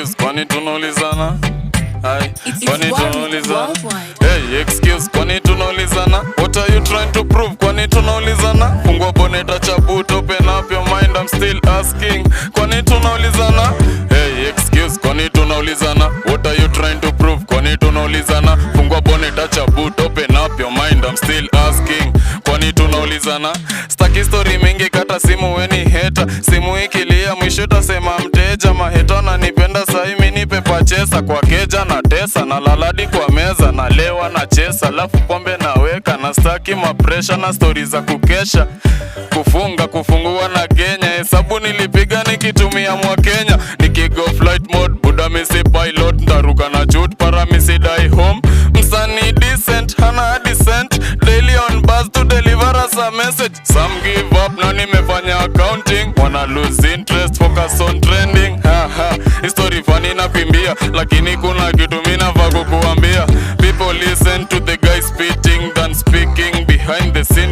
excuse, kwani tunaulizana? Kwani tunaulizana? Hey, excuse, kwani tunaulizana? What are you trying to prove? Kwani tunaulizana? Fungua bonnet, acha boot, open up your mind, I'm still asking. Kwani tunaulizana? Hey, excuse, kwani tunaulizana? What are you trying to prove? Kwani tunaulizana? Fungua bonnet, acha boot, open up your mind, I'm still asking. Kwani tunaulizana? Staki story mingi, kata simu weni heta. Simu ikilia mwisho tasema mteja. Maheta na nipenda sahi mini pepa chesa. Kwa keja na tesa na laladi kwa meza. Na lewa na chesa lafu pombe na weka. Na staki mapresha na story za kukesha. Kufunga kufungua na Kenya. Hesabu nilipiga nikitumia mwa Kenya. Nikigo flight mode buda misi pilot. Ndaruka na jute para misi die home. Msani decent hana decent. Daily on bus to deliver us a message. Some give up na nimefanya accounting. Wanna lose interest, focus on trending. History funny na pimbia. Lakini kuna kitu mina vaku kuambia. People listen to the guy spitting than speaking. Behind the scene